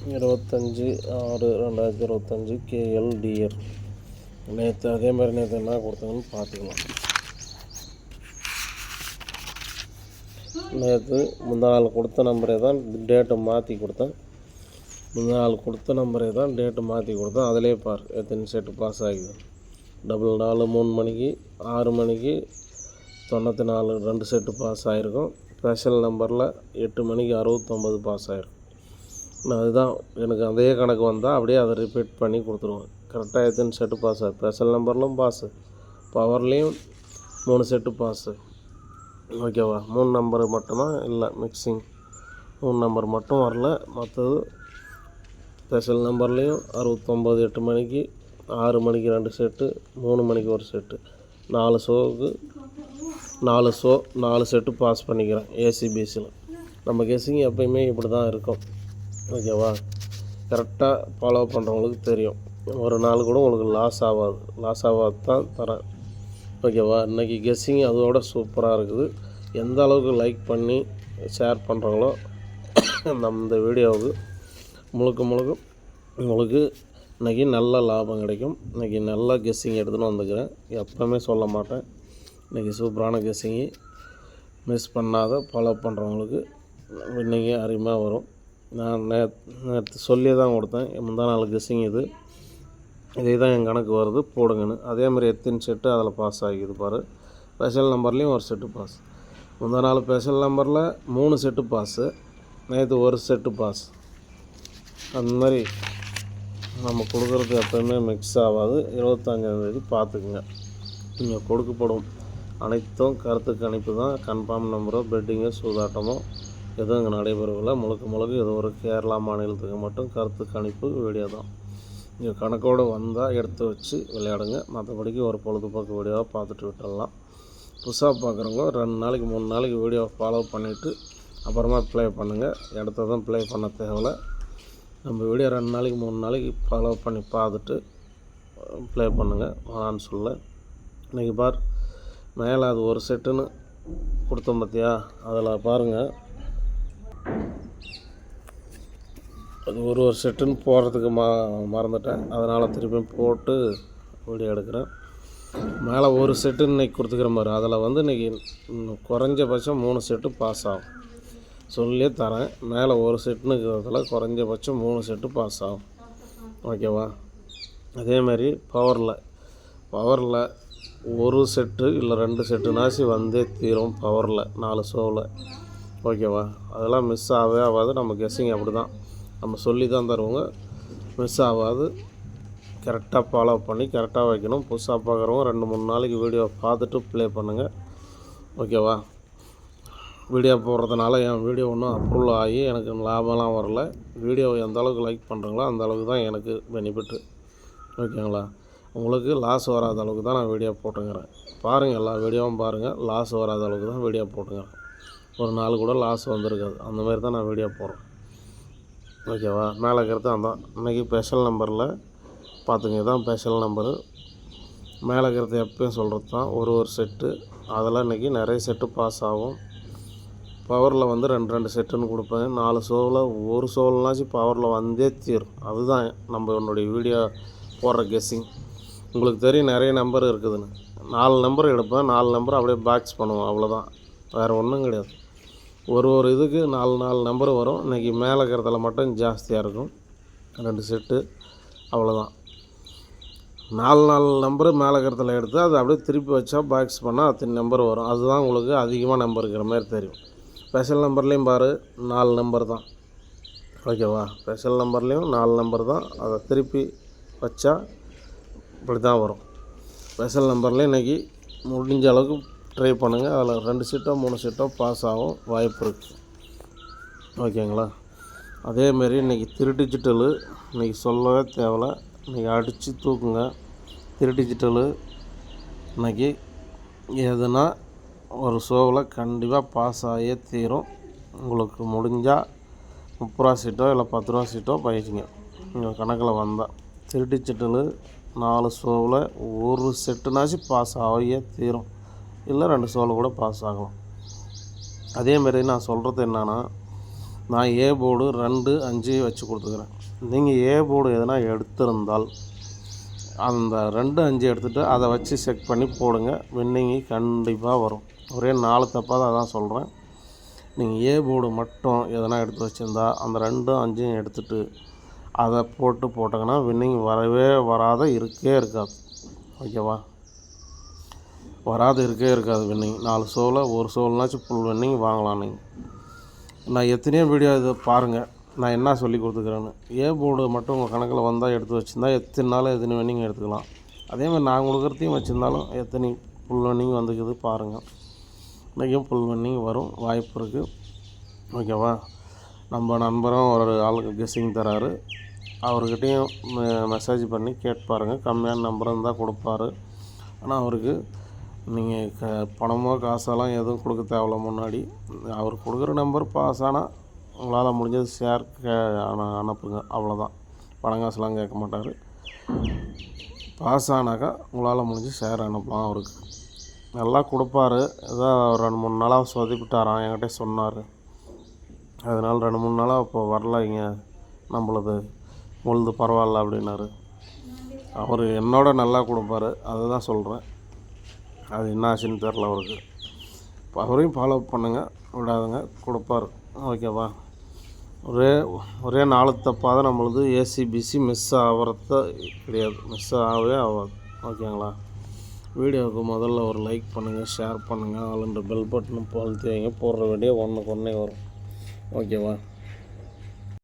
25/6/2025 KL dear. நேற்று அதே மாதிரி நேற்று என்ன கொடுத்தாங்கன்னு பார்த்துக்கலாம். நேற்று முந்தா நாள் கொடுத்த நம்பரே தான் டேட்டை மாற்றி கொடுத்தேன். முந்தா நாள் கொடுத்த நம்பரே தான் டேட்டு மாற்றி கொடுத்தேன். அதிலே பார் எத்தனை செட்டு பாஸ் ஆகிது. 4 3 மணிக்கு 6 மணிக்கு 94 2 செட்டு பாஸ் ஆகிருக்கும். ஸ்பெஷல் நம்பரில் 8 மணிக்கு 69 பாஸ் ஆகிருக்கும். அதுதான் எனக்கு அதே கணக்கு வந்தால் அப்படியே அதை ரிப்பீட் பண்ணி கொடுத்துருவேன். கரெக்டாக எத்தனை செட்டு பாஸ் ஆகும். ஸ்பெஷல் நம்பர்லும் பாஸு, பவர்லேயும் 3 செட்டு பாஸு. ஓகேவா? 3 நம்பரு மட்டும்தான் இல்லை மிக்சிங். 3 நம்பர் மட்டும் வரல. மற்றது ஸ்பெஷல் நம்பர்லேயும் 69 8 மணிக்கு 6 மணிக்கு 2 செட்டு, 3 மணிக்கு 1 செட்டு, 4 ஷோவுக்கு 4 செட்டு பாஸ் பண்ணிக்கிறேன் ஏசிபிசியில். நம்ம கெஸ்ஸிங் எப்பயுமே இப்படி தான் இருக்கும். ஓகேவா? கரெக்டாக ஃபாலோ பண்ணுறவங்களுக்கு தெரியும். ஒரு நாள் கூட உங்களுக்கு லாஸ் ஆகாது தான் தரேன். ஓகேவா? இன்றைக்கி கெஸ்ஸிங் அதோட சூப்பராக இருக்குது. எந்த அளவுக்கு லைக் பண்ணி ஷேர் பண்ணுறாங்களோ இந்த வீடியோவுக்கு முழுக்க உங்களுக்கு இன்றைக்கி நல்ல லாபம் கிடைக்கும். இன்றைக்கி நல்லா கெஸ்ஸிங் எடுத்துன்னு வந்துக்கிறேன். எப்போவுமே சொல்ல மாட்டேன். இன்றைக்கி சூப்பரான கெஸ்ஸிங்கு மிஸ் பண்ணாத ஃபாலோ பண்ணுறவங்களுக்கு இன்றைக்கி அருமையாக வரும். நான் நேற்று சொல்லி தான் கொடுத்தேன். முந்தா நாள் கெஸ்ஸிங் இதே தான் என் கணக்கு வருது போடுங்கன்னு. அதேமாதிரி எத்தனை செட்டு அதில் பாஸ் ஆகிது பாரு. ஸ்பெஷல் நம்பர்லேயும் 1 செட்டு பாஸ். முந்தா நாள் ஸ்பெஷல் நம்பரில் 3 செட்டு பாஸு, நேற்று 1 செட்டு பாஸ். அந்த மாதிரி நம்ம கொடுக்குறது எப்போயுமே மிக்ஸ் ஆகாது. 25ஆந்தேதி பார்த்துக்குங்க. நீங்கள் கொடுக்கப்படும் அனைத்தும் கருத்து கணிப்பு தான். கன்ஃபார்ம் நம்பரோ பெட்டிங்கோ சூதாட்டமோ எதுவும் இங்கே நடைபெறவில்லை. முழுக்க ஏதோ ஒரு கேரளா மாநிலத்துக்கு மட்டும் கருத்து கணிப்பு வீடியோ தான். நீங்கள் கணக்கோடு வந்தால் எடுத்து வச்சு விளையாடுங்க. மற்றபடிக்கு ஒரு பொழுதுபோக்கு வீடியோவை பார்த்துட்டு விட்டுடலாம். புதுசாக பார்க்குறவங்க 2 நாளைக்கு 3 நாளைக்கு வீடியோவை ஃபாலோ பண்ணிவிட்டு அப்புறமா ப்ளே பண்ணுங்கள். இடத்த ப்ளே பண்ண தேவையில்லை. நம்ம வீடியோ 2 நாளைக்கு 3 நாளைக்கு ஃபாலோ பண்ணி பார்த்துட்டு ப்ளே பண்ணுங்கள். வான்னு சொல்ல இன்றைக்கி பார் மேலே அது 1 செட்டுன்னு கொடுத்தோம் பார்த்தியா? அதில் பாருங்கள், அது ஒரு செட்டுன்னு போடுறதுக்கு மறந்துட்டேன். அதனால் திருப்பியும் போட்டு வீடியோ எடுக்கிறேன். மேலே 1 செட்டு இன்றைக்கி கொடுத்துக்கிற மாதிரி அதில் இன்றைக்கி குறைஞ்சபட்சம் 3 செட்டு பாஸ் ஆகும் சொல்லியே தரேன். மேலே 1 செட்டுன்னு இருக்கிறதுல குறைஞ்சபட்சம் 3 செட்டு பாஸ் ஆகும். ஓகேவா? அதேமாதிரி பவரில் 1 செட்டு இல்லை 2 செட்டுனாசி வந்தே தீரும். பவரில் 4 ஷோவில். ஓகேவா? அதெல்லாம் மிஸ் ஆகாது. நம்ம கெஸ்ஸிங் அப்படி தான் நம்ம சொல்லி தான் தருவோங்க. மிஸ் ஆகாது. கரெக்டாக ஃபாலோ பண்ணி கரெக்டாக வைக்கணும். புதுசாக பார்க்குறவங்க 2-3 நாளைக்கு வீடியோ பார்த்துட்டு ப்ளே பண்ணுங்கள். ஓகேவா? வீடியோ போடுறதுனால என் வீடியோ ஒன்றும் அப்ரூவல் ஆகி எனக்கு லாபம்லாம் வரல. வீடியோ எந்த அளவுக்கு லைக் பண்ணுறீங்களோ அந்த அளவுக்கு தான் எனக்கு பெனிஃபிட்டு. ஓகேங்களா? உங்களுக்கு லாஸ் வராத அளவுக்கு தான் நான் வீடியோ போட்டுங்கிறேன். பாருங்கள், எல்லா வீடியோவும் பாருங்கள். லாஸ் வராத அளவுக்கு தான் வீடியோ போட்டுங்கிறேன். ஒரு நாள் கூட லாஸ் வந்திருக்காது. அந்த மாதிரி தான் நான் வீடியோ போடுறேன். ஓகேவா? மேலே இருக்கிறது அதான். இன்றைக்கி ஸ்பெஷல் நம்பரில் பார்த்துங்க. இதுதான் ஸ்பெஷல் நம்பரு. மேலே இருக்கிறது எப்பயும் சொல்கிறது தான். ஒரு செட்டு அதில் இன்றைக்கி நிறைய செட்டு பாஸ் ஆகும். பவரில் 2 செட்டுன்னு கொடுப்பேன். 4 ஷோவில் 1 ஷோவில்னாச்சும் பவரில் வந்தே தீரும். அதுதான் நம்ம என்னுடைய வீடியோ போடுற கெஸ்ஸிங். உங்களுக்கு தெரியும் நிறைய நம்பர் இருக்குதுன்னு. 4 நம்பர் எடுப்பேன். 4 நம்பர் அப்படியே பாக்ஸ் பண்ணுவோம். அவ்வளோதான், வேறு ஒன்றும் கிடையாது. ஒரு இதுக்கு 4 நம்பர் வரும். இன்றைக்கி மேலே இருக்கிறதுல மட்டும் ஜாஸ்தியாக இருக்கும். 2 செட்டு அவ்வளோதான். 4 நம்பரு மேலே இருக்கிறதுல எடுத்து அதை அப்படியே திருப்பி வச்சா பாக்ஸ் பண்ணால் அத்தனை நம்பர் வரும். அதுதான் உங்களுக்கு அதிகமாக நம்பர் இருக்கிற மாதிரி தெரியும். ஸ்பெஷல் நம்பர்லேயும் பாரு 4 நம்பர் தான். ஓகேவா? ஸ்பெஷல் நம்பர்லேயும் 4 நம்பர் தான். அதை திருப்பி வச்சா இப்படி தான் வரும். ஸ்பெஷல் நம்பர்லேயும் இன்றைக்கி முடிஞ்ச அளவுக்கு ட்ரை பண்ணுங்கள். அதில் 2 செட்டோ 3 செட்டோ பாஸ் ஆகும் வாய்ப்பு இருக்குது. ஓகேங்களா? அதேமாரி இன்றைக்கி 3 டிஜிட்டலு இன்றைக்கி சொல்லவே தேவையில்ல. இன்றைக்கி அடித்து தூக்குங்க. 3 டிஜிட்டலு இன்றைக்கி எதுனா ஒரு ஷோவில் கண்டிப்பாக பாஸ் ஆகியே தீரும். உங்களுக்கு முடிஞ்சால் 30 ரூபா சீட்டோ இல்லை 10 ரூபா சீட்டோ பயிற்சிங்க. உங்கள் கணக்கில் வந்தால் 3 டிஜிட்டலு 4 ஷோவில் 1 செட்டுனாச்சும் பாஸ் ஆகியே தீரும். இல்லை 2 ஷோவில் கூட பாஸ் ஆகலாம். அதேமாரி நான் சொல்கிறது என்னென்னா, நான் ஏ போர்டு 2, 5 வச்சு கொடுத்துக்கிறேன். நீங்கள் ஏ போர்டு எதனா எடுத்திருந்தால் அந்த 2, 5 எடுத்துகிட்டு அதை வச்சு செக் பண்ணி போடுங்க. வின்னிங்கு கண்டிப்பாக வரும். ஒரே 4 தப்பாக தான் அதான் சொல்கிறேன். நீங்கள் ஏ போர்டு மட்டும் எதனா எடுத்து வச்சுருந்தா அந்த 2, 5 எடுத்துகிட்டு அதை போட்டிங்கன்னா வின்னிங் வரவே வராத இருக்கவே இருக்காது. ஓகேவா? வராது இருக்கவே இருக்காது வின்னிங். 4 ஷோவில் ஒரு ஷோல்னாச்சும் ஃபுல் வின்னிங் வாங்கலாம் நீங்கள். நான் எத்தனையோ வீடியோ இதை பாருங்கள், நான் என்ன சொல்லி கொடுத்துக்கிறேன்னு. ஏ போர்டு மட்டும் உங்கள் கணக்கில் வந்தால் எடுத்து வச்சுருந்தா எத்தனை நாள் எத்தனை வின்னிங் எடுத்துக்கலாம். அதேமாதிரி நான் கொடுக்குறதையும் வச்சுருந்தாலும் எத்தனை ஃபுல் வின்னிங் வந்துக்குது பாருங்கள். இன்றைக்கும் ஃபுல் வின்னிங் வரும் வாய்ப்பு இருக்குது. ஓகேவா? நம்ம நண்பரும் ஒரு ஆளுக்கு கெஸ்ஸிங் தராரு. அவர்கிட்டையும் மெசேஜ் பண்ணி கேட்டு பாருங்கள். கம்மியான நம்பர் இருந்தால் கொடுப்பாரு. ஆனால் அவருக்கு நீங்கள் பணமோ காசெல்லாம் எதுவும் கொடுக்க தேவையில்ல. முன்னாடி அவர் கொடுக்குற நம்பர் பாஸ் ஆனால் உங்களால் முடிஞ்சது ஷேர் அனுப்புங்க. அவ்வளோதான். பணம் காசுலாம் கேட்க மாட்டார். பாஸ் ஆனாக்கா உங்களால் முடிஞ்சு ஷேர் அனுப்பலாம். அவருக்கு நல்லா கொடுப்பாரு. ஏதோ 2-3 நாளாக சொதப்பிட்டாராம், என்கிட்ட சொன்னார். அதனால் 2-3 நாளாக இப்போ வரல, இங்கே நம்மளது முழுது பரவாயில்ல அப்படின்னாரு. அவர் என்னோட நல்லா கொடுப்பாரு, அதை தான் சொல்கிறேன். அது என்ன ஆச்சுன்னு தெரில அவருக்கு. இப்போ அவரையும் ஃபாலோ பண்ணுங்கள், விடாதுங்க, கொடுப்பார். ஓகேவா? ஒரே 4 தப்பாக தான் நம்மளது ஏசிபிசி மிஸ் ஆகிறது கிடையாது. மிஸ் ஆகவே ஆகாது. ஓகேங்களா? வீடியோவுக்கு முதல்ல ஒரு லைக் பண்ணுங்கள், ஷேர் பண்ணுங்கள், ஆளுன்ற பெல் பட்டனும் அழுத்தி வைங்க. போடுற வீடியோ ஒன்றுக்கு ஒன்றே வரும். ஓகேவா?